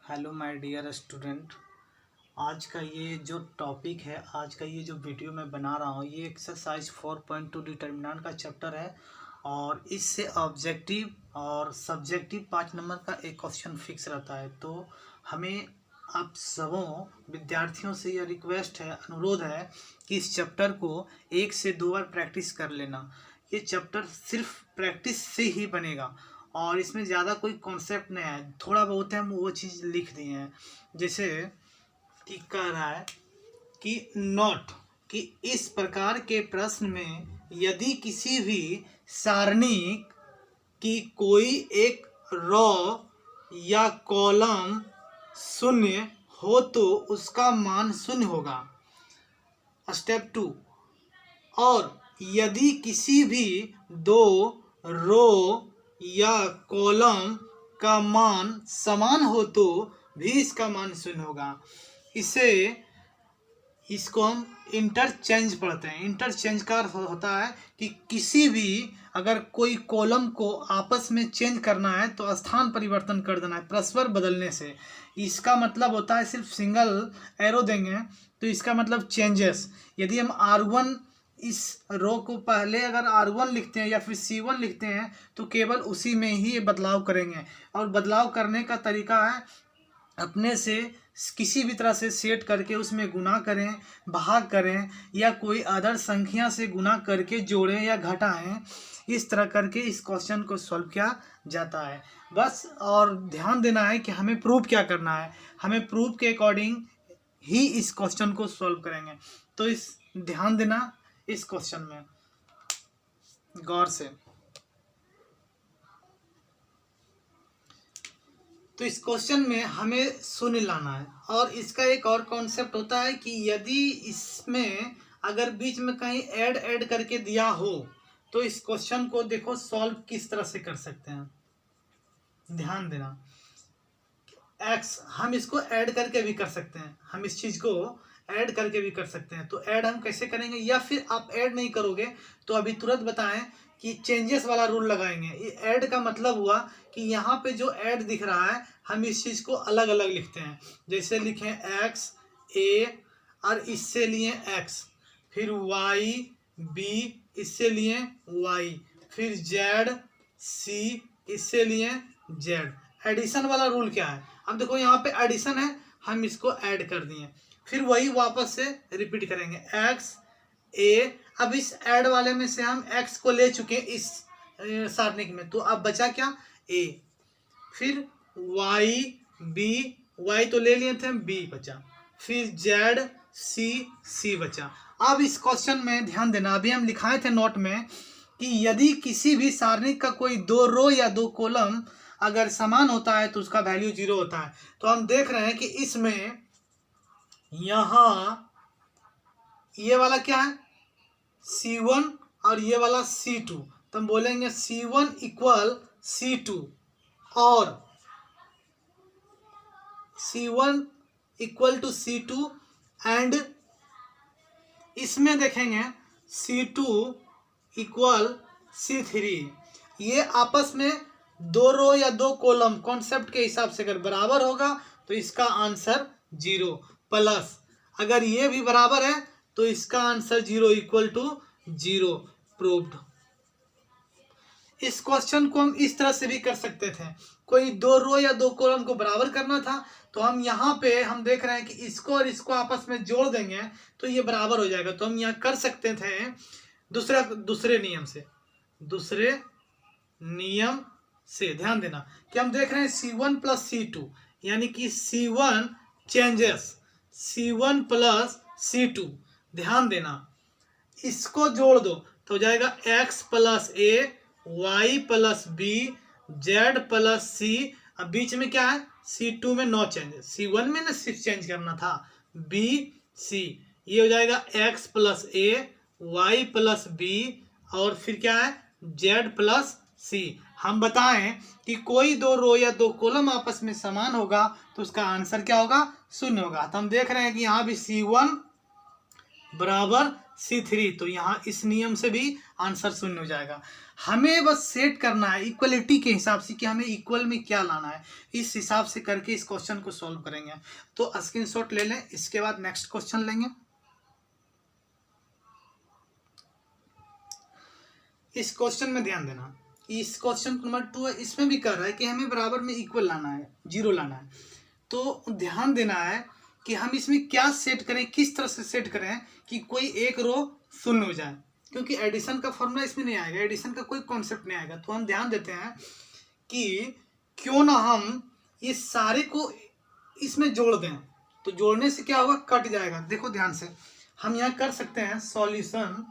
Hello my dear student. आज का ये जो टॉपिक है, आज का ये जो वीडियो मैं बना रहा हूँ, ये एक्सरसाइज 4.2 डिटर्मिनेंट का चैप्टर है। और इससे ऑब्जेक्टिव और सब्जेक्टिव 5 नंबर का एक क्वेश्चन फिक्स रहता है। तो हमें आप सबों विद्यार्थियों से यह रिक्वेस्ट है, अनुरोध है कि इस चैप्टर को 1 से 2 बार प्रैक्टिस कर लेना। ये चैप्टर सिर्फ प्रैक्टिस से ही बनेगा और इसमें ज़्यादा कोई कॉन्सेप्ट नहीं है, थोड़ा बहुत है, हम वो चीज़ लिख दिए हैं। जैसे कि कह रहा है कि नोट कि इस प्रकार के प्रश्न में यदि किसी भी सारणिक की कोई एक रो या कॉलम शून्य हो तो उसका मान शून्य होगा। स्टेप 2, और यदि किसी भी दो रो या कॉलम का मान समान हो तो भी इसका मान शून्य होगा। इसको हम इंटरचेंज पढ़ते हैं। इंटरचेंज का अर्थ होता है कि किसी भी अगर कोई कॉलम को आपस में चेंज करना है तो स्थान परिवर्तन कर देना है परस्पर बदलने से। इसका मतलब होता है, सिर्फ सिंगल एरो देंगे तो इसका मतलब चेंजेस। यदि हम R1 इस रो को पहले अगर R1 लिखते हैं या फिर C1 लिखते हैं तो केवल उसी में ही ये बदलाव करेंगे। और बदलाव करने का तरीका है अपने से किसी भी तरह से सेट करके उसमें गुना करें, भाग करें या कोई अदर संख्या से गुना करके जोड़ें या घटाएं। इस तरह करके इस क्वेश्चन को सॉल्व किया जाता है बस। और ध्यान देना है कि हमें प्रूफ क्या करना है, हमें प्रूफ के अकॉर्डिंग ही इस क्वेश्चन को सॉल्व करेंगे। तो इस ध्यान देना इस क्वेश्चन में गौर से। तो इस क्वेश्चन में हमें शून्य लाना है। और इसका एक और कॉन्सेप्ट होता है कि यदि इसमें अगर बीच में कहीं ऐड करके दिया हो तो इस क्वेश्चन को देखो सॉल्व किस तरह से कर सकते हैं। ध्यान देना, x हम इसको ऐड करके भी कर सकते हैं, हम इस चीज को ऐड करके भी कर सकते हैं। तो ऐड हम कैसे करेंगे, या फिर आप ऐड नहीं करोगे तो अभी तुरंत बताएं कि चेंजेस वाला रूल लगाएंगे। ये ऐड का मतलब हुआ कि यहाँ पे जो ऐड दिख रहा है हम इस चीज को अलग अलग लिखते हैं। जैसे लिखें x a और इससे लिए x, फिर y b इससे लिए y, फिर z c इससे लिए z। एडिशन वाला रूल क्या है, अब देखो यहाँ पे एडिशन है, हम इसको ऐड कर दिए, फिर वही वापस से रिपीट करेंगे x a। अब इस ऐड वाले में से हम x को ले चुके हैं इस सारणिक में, तो अब बचा क्या a, फिर y b, y तो ले लिए थे हम, b बचा, फिर z c बचा। अब इस क्वेश्चन में ध्यान देना, अभी हम लिखाए थे नोट में कि यदि किसी भी सारणिक का कोई दो रो या दो कॉलम अगर समान होता है तो उसका वैल्यू 0 होता है। तो हम देख रहे हैं कि इसमें यहाँ ये वाला क्या है C1 और ये वाला C2, तो हम बोलेंगे C1 इक्वल C2 और C1 equal to C2 and इसमें देखेंगे C2 इक्वल C3। ये आपस में दो रो या दो कॉलम कॉन्सेप्ट के हिसाब से अगर बराबर होगा तो इसका आंसर 0, प्लस अगर ये भी बराबर है तो इसका आंसर 0 इक्वल टू 0, प्रूव्ड। इस क्वेश्चन को हम इस तरह से भी कर सकते थे, कोई दो रो या दो कॉलम को बराबर करना था तो हम यहाँ पे हम देख रहे हैं कि इसको और इसको आपस में जोड़ देंगे तो ये बराबर हो जाएगा। तो हम यहाँ कर सकते थे दूसरे नियम से। ध्यान देना कि हम देख रहे हैं C1 प्लस C2 यानी कि C1 changes C1 plus C2। ध्यान देना, इसको जोड़ दो तो हो जाएगा x plus a, y plus b, z plus c। अब बीच में क्या है C2 में नो चेंजेस, C1 में ना सिर्फ चेंज करना था, b c। ये हो जाएगा x plus a, y plus b और फिर क्या है z प्लस c। हम बताएं कि कोई दो रो या दो कॉलम आपस में समान होगा तो उसका आंसर क्या होगा, 0 होगा। तो हम देख रहे हैं कि यहाँ भी C1 बराबर C3, तो यहाँ इस नियम से भी आंसर शून्य हो जाएगा। हमें बस सेट करना है इक्वलिटी के हिसाब से कि हमें इक्वल में क्या लाना है, इस हिसाब से करके इस क्वेश्चन को सॉल्व करेंगे। तो स्क्रीनशॉट ले लें, इसके बाद नेक्स्ट क्वेश्चन लेंगे। इस क्वेश्चन में ध्यान देना, इस क्वेश्चन नंबर 2 है, इसमें भी कर रहा है कि हमें बराबर में इक्वल लाना है, जीरो लाना है। तो ध्यान देना है कि हम इसमें क्या सेट करें, किस तरह से सेट करें कि कोई एक रो शून्य हो जाए, क्योंकि एडिशन का फॉर्मूला इसमें नहीं आएगा, एडिशन का कोई कॉन्सेप्ट नहीं आएगा। तो हम ध्यान देते हैं कि क्यों ना हम ये सारे को इसमें जोड़ दें, तो जोड़ने से क्या होगा, कट जाएगा। देखो ध्यान से, हम यहाँ कर सकते हैं solution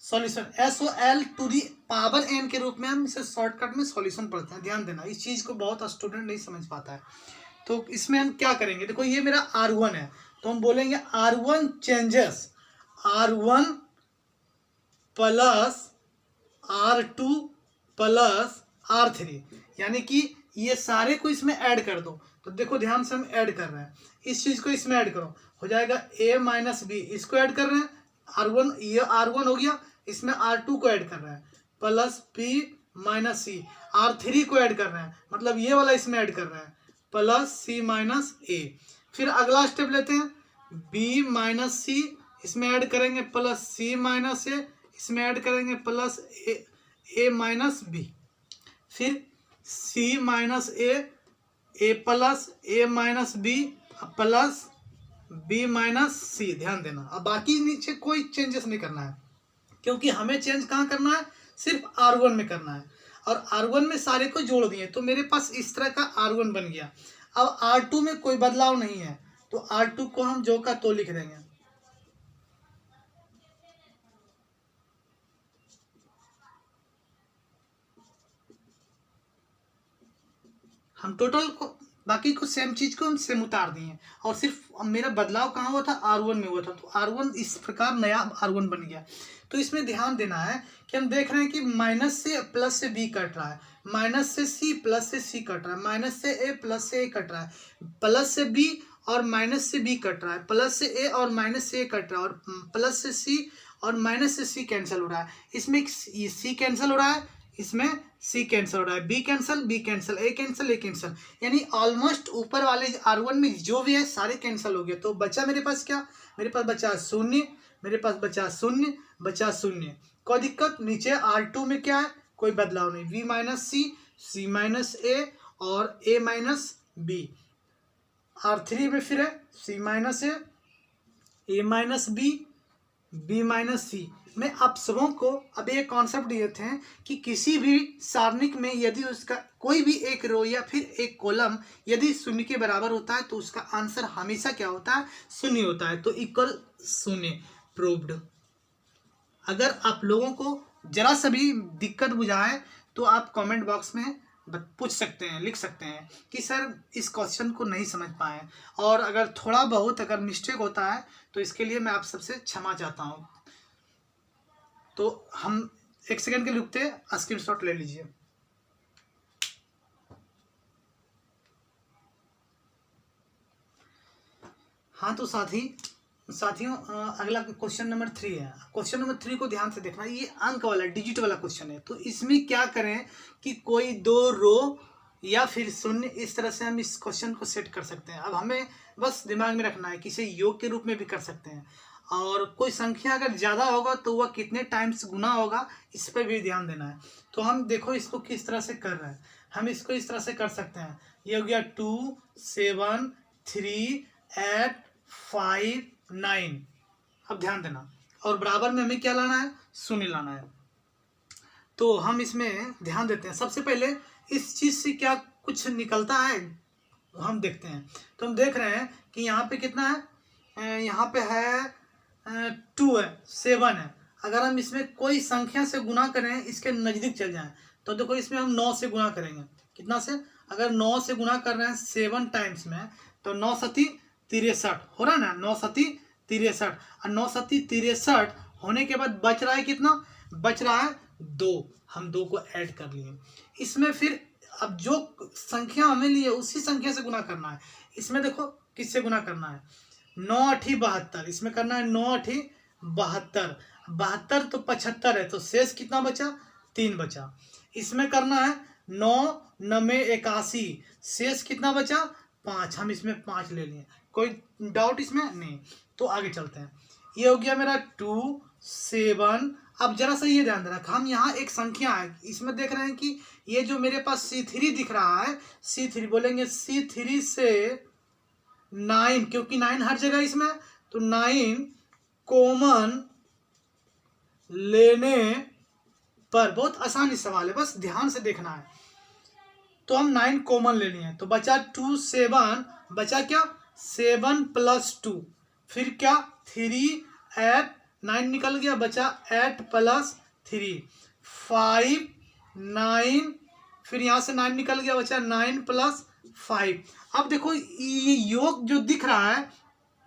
SOL to the power n के रूप में हम इसे शॉर्टकट में सॉल्यूशन पढ़ते हैं। ध्यान देना, इस चीज को बहुत स्टूडेंट नहीं समझ पाता है। तो इसमें हम क्या करेंगे, देखो ये मेरा R1 है, तो हम बोलेंगे R1 changes R1 plus R2 plus R3, यानी कि ये सारे को इसमें ऐड कर दो। तो देखो ध्यान से हम ऐड कर रहे हैं, इस चीज को इसमें ऐड करो, हो जाएगा A माइनस B, इसको ऐड कर रहे हैं R1, ये R1 हो गया, इसमें R2 को ऐड कर रहे हैं plus P minus C, R3 को ऐड कर रहे हैं, मतलब ये वाला इसमें ऐड कर रहे हैं प्लस C माइनस A। फिर अगला स्टेप लेते हैं, B माइनस C, इसमें ऐड करेंगे प्लस C माइनस A, इसमें ऐड करेंगे प्लस A माइनस B, फिर C minus A plus A minus B plus B minus C। ध्यान देना, अब बाकी नीचे कोई चेंजेस नहीं करना है, क्योंकि हमें चेंज कहाँ करना है, सिर्फ R1 में करना है, और R1 में सारे को जोड़ दिए, तो मेरे पास इस तरह का R1 बन गया। अब R2 में कोई बदलाव नहीं है, तो R2 को हम जो का तो लिख देंगे। हम टोटल को, बाकी को सेम चीज को हम सेम उतार दिए, और सिर्फ मेरा बदलाव कहाँ हुआ था, R1 में हुआ था, तो R1 इस प्रकार नया R1 बन गया। तो इसमें ध्यान देना है कि हम देख रहे हैं कि माइनस से प्लस से B कट रहा है, माइनस से C प्लस से C कट रहा है, माइनस से A प्लस से A कट रहा है, प्लस से B और माइनस से B कट रहा है, प्लस से A और माइनस से A कट रहा है, और प्लस से C और माइनस से C कैंसिल हो रहा है। इसमें C कैंसिल हो रहा है, इसमें C कैंसिल हो रहा है, B cancel, B cancel, A cancel, A cancel, यानी ऑलमोस्ट ऊपर वाले R1 में जो भी है सारे कैंसिल हो गए। तो बचा मेरे पास क्या, मेरे पास बचा शून्य, मेरे पास बचा शून्य, बचा शून्य, कोई दिक्कत। नीचे R2 में क्या है, कोई बदलाव नहीं, V minus C, C minus A और A माइनस B। R3 में फिर है C minus A minus B, B minus C। मैं आप सबों को अब एक कॉन्सेप्ट दिए थे कि किसी भी सारणिक में यदि उसका कोई भी एक रो या फिर एक कॉलम यदि शून्य के बराबर होता है, तो उसका आंसर हमेशा क्या होता है, शून्य होता है। तो इक्वल शून्य, प्रूव्ड। अगर आप लोगों को जरा सा भी दिक्कत बुझाए तो आप कमेंट बॉक्स में पूछ सकते हैं, लिख सकते हैं कि सर इस क्वेश्चन को नहीं समझ पाए, और अगर थोड़ा बहुत अगर मिस्टेक होता है तो इसके लिए मैं आप सबसे क्षमा चाहता हूँ। तो हम एक सेकंड के लिए रुकते हैं, स्क्रीनशॉट ले लीजिए। हाँ तो साथियों अगला क्वेश्चन नंबर 3 है। क्वेश्चन नंबर 3 को ध्यान से देखना, ये अंक वाला डिजिट वाला क्वेश्चन है। तो इसमें क्या करें कि कोई दो रो या फिर शून्य, इस तरह से हम इस क्वेश्चन को सेट कर सकते हैं। अब हमें बस दिमाग में रखना है कि इसे योग के रूप में भी कर सकते हैं, और कोई संख्या अगर ज़्यादा होगा तो वह कितने टाइम्स गुना होगा, इस पर भी ध्यान देना है। तो हम देखो इसको किस तरह से कर रहे हैं, हम इसको इस तरह से कर सकते हैं। ये हो गया 2 7 3 8 5 9। अब ध्यान देना, और बराबर में हमें क्या लाना है, शून्य लाना है। तो हम इसमें ध्यान देते हैं, सबसे पहले इस चीज़ से क्या कुछ निकलता है हम देखते हैं। तो हम देख रहे हैं कि यहाँ पे कितना है, यहाँ पे है 2 है, 7 है। अगर हम इसमें कोई संख्या से गुना करें, इसके नज़दीक चल जाएं, तो देखो इसमें हम 9 से गुना करेंगे। कितना से, अगर 9 से गुना कर रहे हैं 7 टाइम्स में, तो 9 सती 63 हो रहा है ना, 9 सती 63, और 9 सती 63 होने के बाद बच रहा है कितना, बच रहा है 2। हम 2 को ऐड कर लिए इसमें। फिर अब जो संख्या हमें लिए उसी संख्या से गुना करना है। इसमें देखो किससे गुना करना है, 9 8 72, इसमें करना है 9 8 72, 72 तो 75 है, तो शेष कितना बचा? 3 बचा। इसमें करना है 9 9 81, शेष कितना बचा? 5, हम इसमें 5 ले लिए। कोई डाउट इसमें नहीं? तो आगे चलते हैं। ये हो गया मेरा 2 7। अब जरा सा ये ध्यान देना, हम यहाँ एक संख्या है, इसमें देख रहे हैं कि ये जो मेरे पास C3 दिख रहा है, C3 बोलेंगे C3 से 9, क्योंकि 9 हर जगह इसमें, तो 9 कॉमन लेने पर, बहुत आसान सवाल है, बस ध्यान से देखना है। तो हम 9 कॉमन ले लिए, तो बचा 2 7, बचा क्या? 7 + 2, फिर क्या? 3 8, 9 निकल गया, बचा 8 + 3 5 9, फिर यहाँ से 9 निकल गया, बचा 9 + 5। अब देखो ये योग जो दिख रहा है,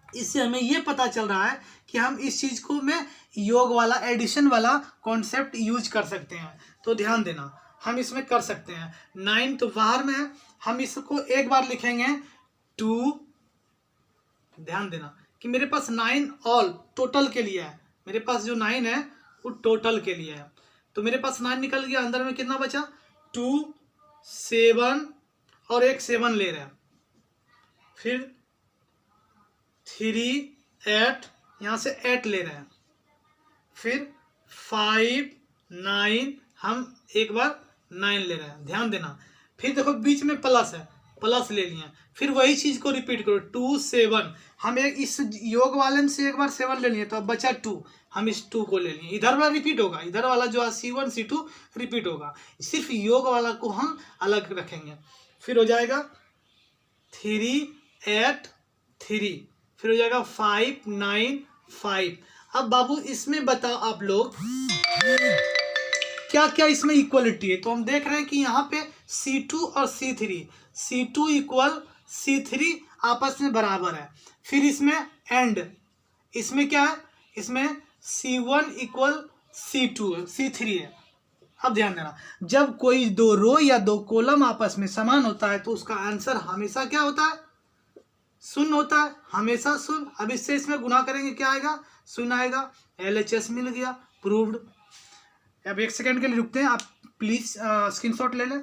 इससे हमें ये पता चल रहा है कि हम इस चीज़ को में योग वाला एडिशन वाला कॉन्सेप्ट यूज कर सकते हैं। तो ध्यान देना, हम इसमें कर सकते हैं। 9 तो बाहर में है, हम इसको एक बार लिखेंगे 2, ध्यान देना कि मेरे पास 9 ऑल टोटल के लिए है, मेरे पास जो 9 है वो टोटल के लिए है। तो मेरे पास 9 निकल गया, अंदर में कितना बचा? 2 7 और एक 7 ले रहे हैं, फिर 3 8, यहाँ से 8 ले रहे हैं, फिर 5 9, हम एक बार 9 ले रहे हैं, ध्यान देना। फिर देखो बीच में प्लस है, प्लस ले लिए, फिर वही चीज़ को रिपीट करो 2 7, हम एक इस योग वाले में से एक बार 7 ले लिए, तो अब बचा 2, हम इस 2 को ले लिए, इधर वाला रिपीट होगा, इधर वाला जो है C1 C2 रिपीट होगा, सिर्फ योग वाला को हम अलग रखेंगे। फिर हो जाएगा 3 8 3, फिर हो जाएगा 5 9 5। अब बाबू इसमें बताओ आप लोग क्या क्या इसमें इक्वलिटी है? तो हम देख रहे हैं कि यहाँ पे C2 और C2 इक्वल C3 आपस में बराबर है। फिर इसमें एंड, इसमें क्या है? इसमें C1 इक्वल C3 है। अब ध्यान देना, जब कोई दो रो या दो कॉलम आपस में समान होता है तो उसका आंसर हमेशा क्या होता है? शून्य होता है, हमेशा शून्य। अब इससे इसमें गुना करेंगे, क्या आएगा? शून्य आएगा। LHS मिल गया, प्रूव्ड। अब 1 सेकेंड के लिए रुकते हैं, आप प्लीज स्क्रीनशॉट ले लें।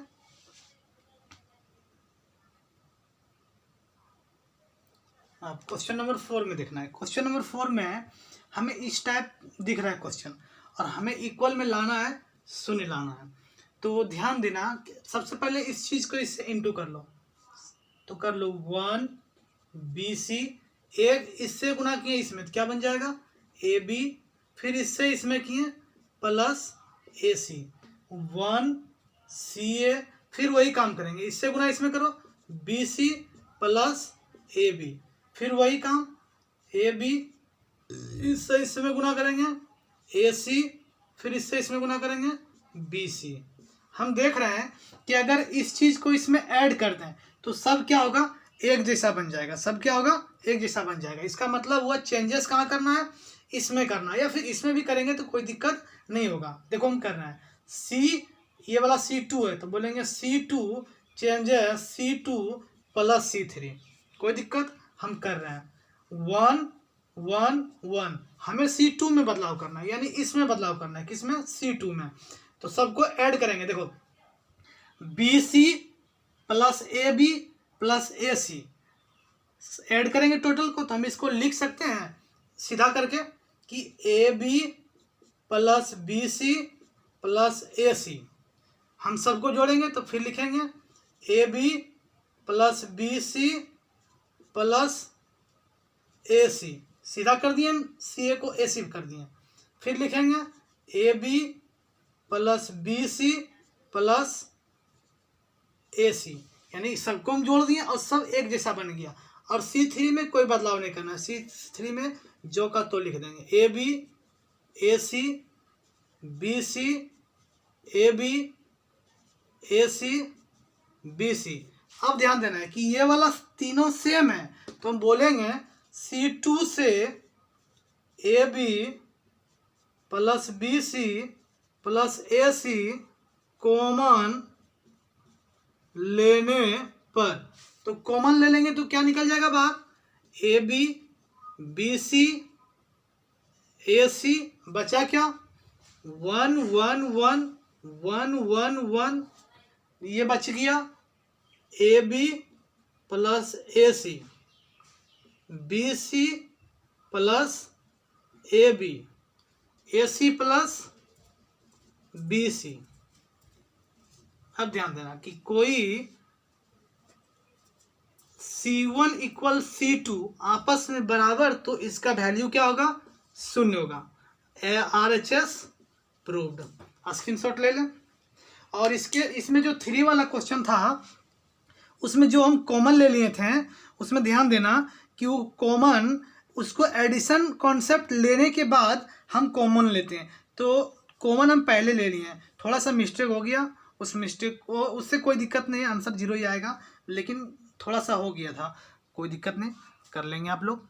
अब क्वेश्चन नंबर 4 में देखना है। क्वेश्चन नंबर 4 में हमें इस टाइप दिख रहा है क्वेश्चन, और हमें इक्वल में लाना है, शून्य लाना है। तो ध्यान देना, सबसे पहले इस चीज को इससे इंटू कर लो, तो कर लो 1 BC, एक इससे गुना किए इसमें, तो क्या बन जाएगा? AB, फिर इससे इसमें किए प्लस AC 1 CA, फिर वही काम करेंगे, इससे गुना इसमें करो BC प्लस AB, फिर वही काम AB, इससे इसमें गुना करेंगे AC, फिर इससे इसमें गुना करेंगे BC। हम देख रहे हैं कि अगर इस चीज को इसमें ऐड कर दें तो सब क्या होगा? एक जैसा बन जाएगा, सब क्या होगा? एक जैसा बन जाएगा। इसका मतलब हुआ चेंजेस कहाँ करना है? इसमें करना है, या फिर इसमें भी करेंगे तो कोई दिक्कत नहीं होगा। देखो हम कर रहे हैं C, ये वाला C2 है, तो बोलेंगे C2 changes C2 plus C3, कोई दिक्कत? हम कर रहे हैं 1 1 1, हमें C2 में बदलाव करना है, यानी इसमें बदलाव करना है, किसमें? C2 में। तो सबको ऐड करेंगे, देखो BC plus AB plus AC add करेंगे टोटल को, तो हम इसको लिख सकते हैं सीधा करके कि AB plus BC plus AC। हम सबको जोड़ेंगे तो फिर लिखेंगे AB plus BC plus AC, सीधा कर दिए, CA को AC कर दिए। फिर लिखेंगे AB plus BC plus AC, यानी सबको हम जोड़ दिए और सब एक जैसा बन गया। और C3 में कोई बदलाव नहीं करना है, C3 में जो का तो लिख देंगे AB AC BC AB AC BC। अब ध्यान देना है कि ये वाला तीनों सेम है, तो हम बोलेंगे C2 से AB plus BC plus AC common लेने पर, तो कॉमन ले लेंगे तो क्या निकल जाएगा बाहर? AB BC AC, बचा क्या 1 1 1 1 1 1, ये बच गया AB plus AC, BC plus AB, AC plus BC। अब ध्यान देना कि कोई C1 इक्वल C2 आपस में बराबर, तो इसका वैल्यू क्या होगा 0 होगा। RHS proved. स्क्रीनशॉट ले लें। और इसमें जो 3 वाला क्वेश्चन था उसमें जो हम कॉमन ले लिए थे, उसमें ध्यान देना कि वो कॉमन, उसको एडिशन कॉन्सेप्ट लेने के बाद हम कॉमन लेते हैं, तो कॉमन हम पहले ले लिए हैं, थोड़ा सा मिस्टेक हो गया, उस मिस्टेक को, उससे कोई दिक्कत नहीं है, आंसर 0 ही आएगा, लेकिन थोड़ा सा हो गया था, कोई दिक्कत नहीं, कर लेंगे आप लोग।